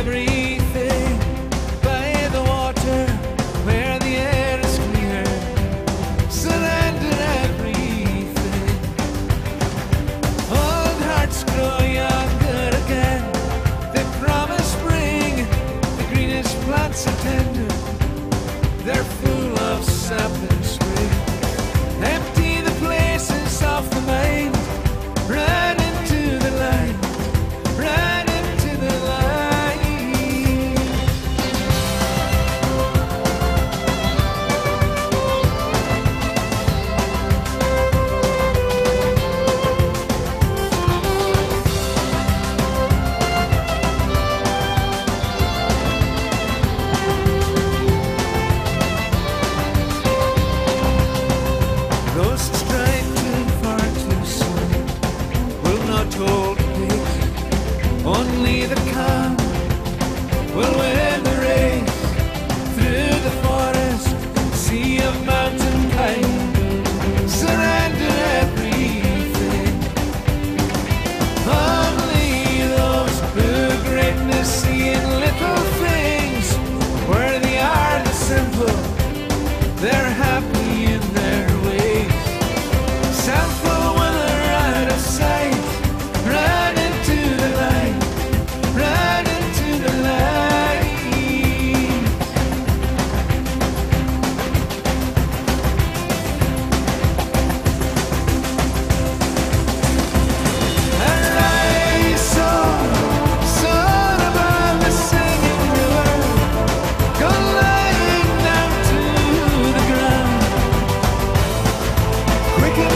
everything by the water where the air is clear. Surrender everything. Old hearts grow younger again. They promise spring. The greenest plants are tender. They're full of sap and spring. Empty the places of the mind. Run into the light. Run into the light. Ghosts drive too far too soon, will not hold pace. Only the calm will win the race. Through the forest, sea of mountain pine, surrender everything. Only those who greatness see in little things, where the art is simple, they're happy in their ways. Self-will wither out of sight. Run into the light. Run into the light. Arise, soar above the singing river. Go lying down to the ground. Quicken